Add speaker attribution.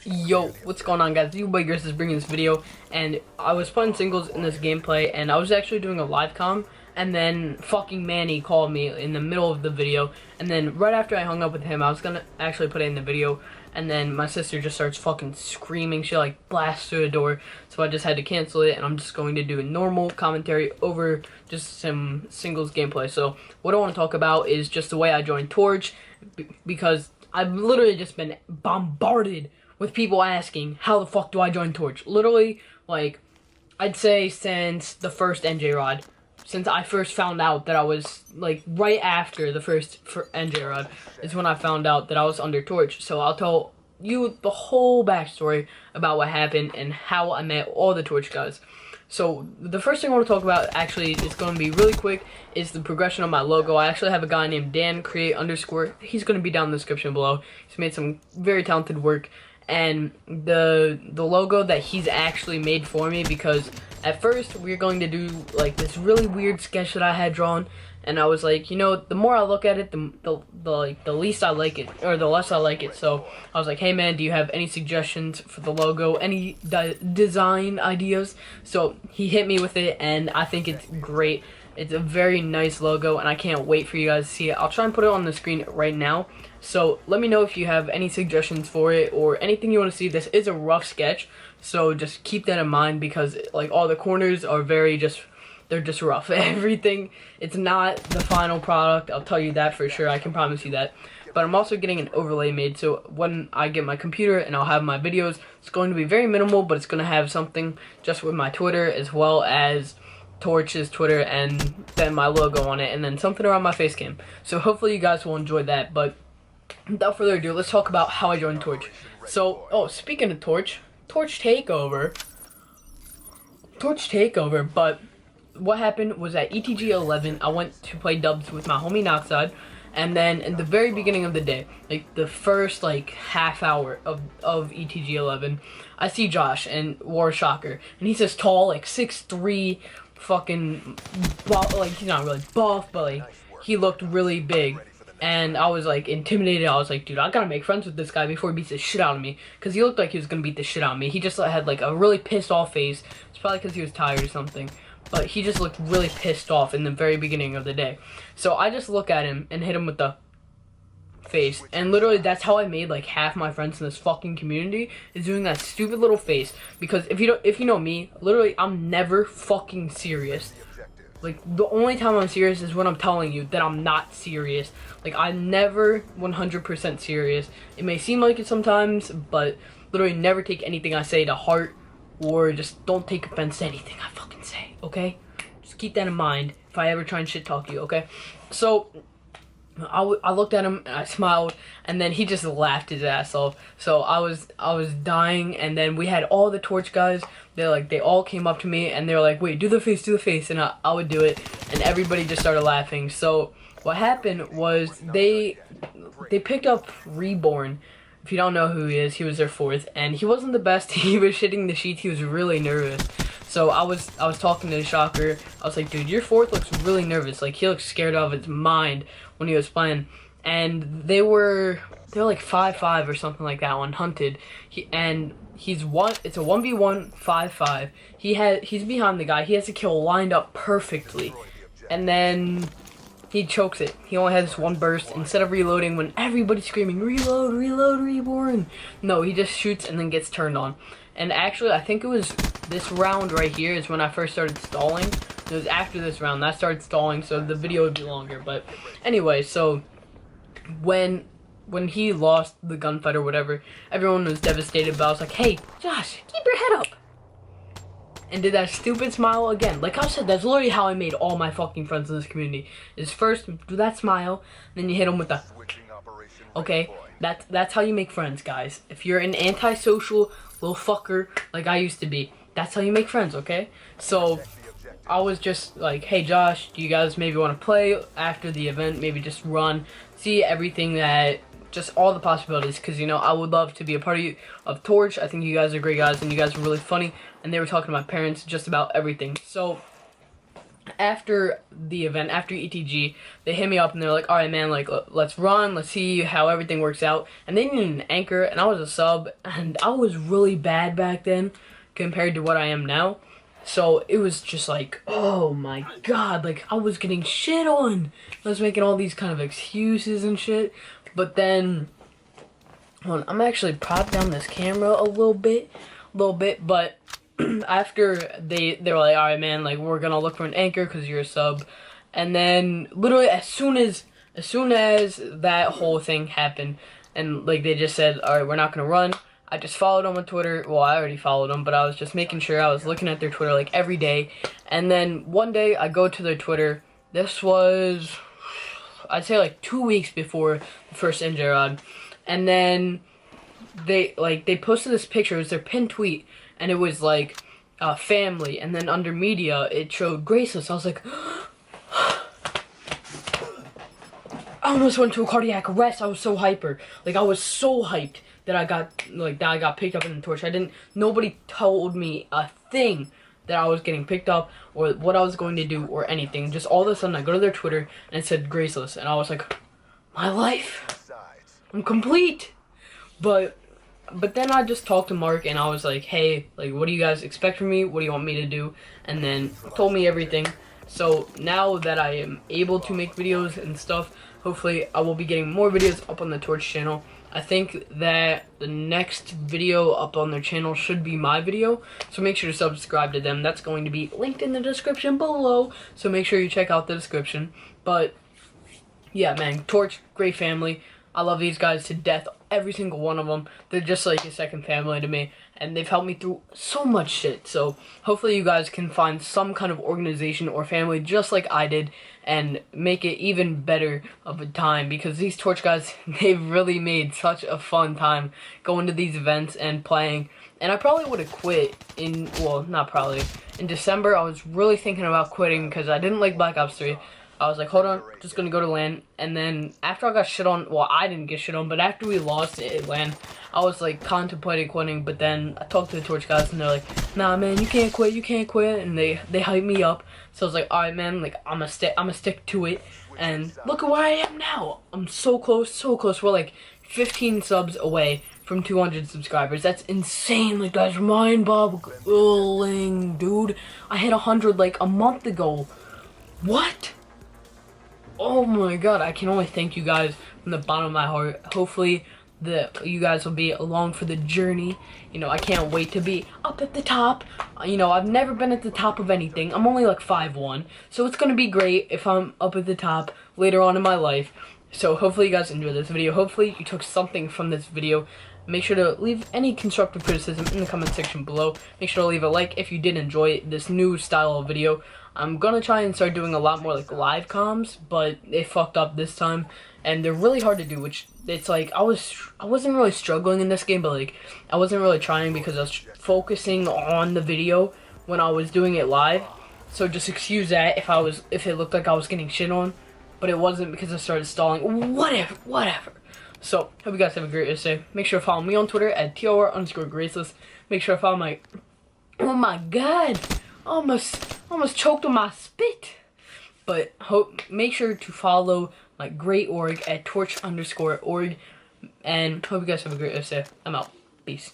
Speaker 1: Yo, what's going on, guys? You Boy is bringing this video, and I was playing singles in this gameplay, and I was actually doing a live comm, and then fucking Manny called me in the middle of the video, and then right after I hung up with him, I was gonna actually put it in the video, and then my sister just starts fucking screaming. She like blasts through the door, so I just had to cancel it, and I'm just going to do a normal commentary over just some singles gameplay. So what I want to talk about is just the way I joined Torch, because I've literally just been bombarded with people asking, how the fuck do I join Torch? Literally, like, I'd say since the first NJ Rod. Since I first found out that I was, like, right after the first NJ Rod is when I found out that I was under Torch. So I'll tell you the whole backstory about what happened and how I met all the Torch guys. So the first thing I want to talk about, actually, is going to be really quick, is the progression of my logo. I actually have a guy named Dan Create _. He's going to be down in the description below. He's made some very talented work. And the logo that he's actually made for me, because at first we were going to do like this really weird sketch that I had drawn, and I was like, you know, the more I look at it, the least I like it, or the less I like it. So I was like, hey man, do you have any suggestions for the logo, any design ideas? So he hit me with it, and I think it's great. It's a very nice logo, and I can't wait for you guys to see it. I'll try and put it on the screen right now. So let me know if you have any suggestions for it or anything you want to see. This is a rough sketch, so just keep that in mind, because like all the corners are they're just rough. Everything, it's not the final product, I'll tell you that for sure. I can promise you that. But I'm also getting an overlay made, so when I get my computer and I'll have my videos, it's going to be very minimal, but it's going to have something just with my Twitter as well as Torch's Twitter, and then my logo on it, and then something around my face cam. So hopefully you guys will enjoy that. But without further ado, let's talk about how I joined Torch. So, speaking of Torch Takeover, but what happened was at ETG 11, I went to play dubs with my homie Noxide, and then in the very beginning of the day, like the first like half hour of ETG 11, I see Josh and War Shocker, and he's this tall, like 6'3", fucking buff, like he's not really buff, but like he looked really big. And I was like intimidated. I was like, dude, I gotta make friends with this guy before he beats the shit out of me, because he looked like he was gonna beat the shit out of me. He just had like a really pissed off face. It's probably because he was tired or something, but he just looked really pissed off in the very beginning of the day. So I just look at him and hit him with the face, and literally that's how I made like half my friends in this fucking community, is doing that stupid little face. Because if you know me, literally I'm never fucking serious. Like, the only time I'm serious is when I'm telling you that I'm not serious. Like, I'm never 100% serious. It may seem like it sometimes, but literally never take anything I say to heart, or just don't take offense to anything I fucking say, okay? Just keep that in mind if I ever try and shit talk you, okay? So I looked at him and I smiled, and then he just laughed his ass off. So I was dying, and then we had all the Torch guys. They all came up to me and they were like, wait, do the face, and I would do it, and everybody just started laughing. So what happened was they picked up Reborn. If you don't know who he is, he was their fourth, and he wasn't the best. He was shitting the sheets. He was really nervous. So I was talking to Shocker. I was like, dude, your fourth looks really nervous. Like, he looks scared out of his mind when he was playing. And they were like 5-5 or something like that on Hunted. It's a 1v1 5-5. He's behind the guy. He has the kill lined up perfectly, and then he chokes it. He only has this one burst. Instead of reloading when everybody's screaming, reload, reload, Reborn, no, he just shoots and then gets turned on. And actually, I think it was this round right here is when I first started stalling. It was after this round that I started stalling, so the video would be longer. But anyway, so when he lost the gunfight or whatever, everyone was devastated, but I was like, hey, Josh, keep your head up. And did that stupid smile again. Like I said, that's literally how I made all my fucking friends in this community. Is first do that smile, then you hit them with the, okay? That's how you make friends, guys. If you're an antisocial little fucker like I used to be, that's how you make friends, okay? So I was just like, hey Josh, do you guys maybe want to play after the event? Maybe just run, see everything that, just all the possibilities, because, you know, I would love to be a part of Torch. I think you guys are great guys, and you guys are really funny, and they were talking to my parents just about everything. So after the event, after ETG, they hit me up and they're like, all right, man, like, let's run, let's see how everything works out. And they needed an anchor, and I was a sub, and I was really bad back then compared to what I am now. So it was just like, oh my god, like, I was getting shit on. I was making all these kind of excuses and shit. But then, hold on, I'm actually prop down this camera a little bit, but after they were like, all right, man, like, we're gonna look for an anchor because you're a sub. And then literally as soon as that whole thing happened, and like they just said, all right, we're not gonna run, I just followed them on Twitter. Well, I already followed them, but I was just making sure I was looking at their Twitter like every day. And then one day I go to their Twitter. This was, I'd say, like 2 weeks before the first NJ, and then they posted this picture. It was their pinned tweet, and it was like family, and then under media it showed Graceless. I was like, I almost went to a cardiac arrest. I was so hyper. Like, I was so hyped that I got picked up in the torch. Nobody told me a thing that I was getting picked up or what I was going to do or anything. Just all of a sudden I go to their Twitter and it said Graceless, and I was like, my life, I'm complete. But then I just talked to Mark and I was like, hey, like, what do you guys expect from me? What do you want me to do? And then told me everything. So now that I am able to make videos and stuff, hopefully I will be getting more videos up on the Torch channel. I think that the next video up on their channel should be my video, so make sure to subscribe to them. That's going to be linked in the description below, so make sure you check out the description. But yeah, man, Torch, great family. I love these guys to death, every single one of them. They're just like a second family to me, and they've helped me through so much shit. So hopefully you guys can find some kind of organization or family just like I did and make it even better of a time, because these Torch guys, they've really made such a fun time going to these events and playing. And I probably would have quit in, well, not probably, in December. I was really thinking about quitting because I didn't like Black Ops 3. I was like, hold on, just gonna go to LAN. And then after I got shit on, well, I didn't get shit on, but after we lost at LAN, I was like contemplating quitting. But then I talked to the Torch guys and they're like, nah, man, you can't quit. And they hyped me up. So I was like, all right, man, like, I'm gonna stick to it. And look at where I am now. I'm so close. We're like 15 subs away from 200 subscribers. That's insane. Like, that's mind-boggling, dude. I hit 100 like a month ago. What? Oh my god, I can only thank you guys from the bottom of my heart. Hopefully you guys will be along for the journey. You know, I can't wait to be up at the top. You know, I've never been at the top of anything. I'm only like 5'1", so it's gonna be great if I'm up at the top later on in my life. So hopefully you guys enjoyed this video. Hopefully you took something from this video. Make sure to leave any constructive criticism in the comment section below. Make sure to leave a like if you did enjoy this new style of video. I'm gonna try and start doing a lot more like live comms, but they fucked up this time, and they're really hard to do, which it's like I wasn't really struggling in this game, but like I wasn't really trying because I was focusing on the video when I was doing it live. So just excuse that if it looked like I was getting shit on, but it wasn't because I started stalling. Whatever. So hope you guys have a great day. Make sure to follow me on Twitter at @TOR_Graceless. Make sure to follow my, oh my god, almost choked on my spit. But make sure to follow my great org at Torch_org. And hope you guys have a great day. I'm out. Peace.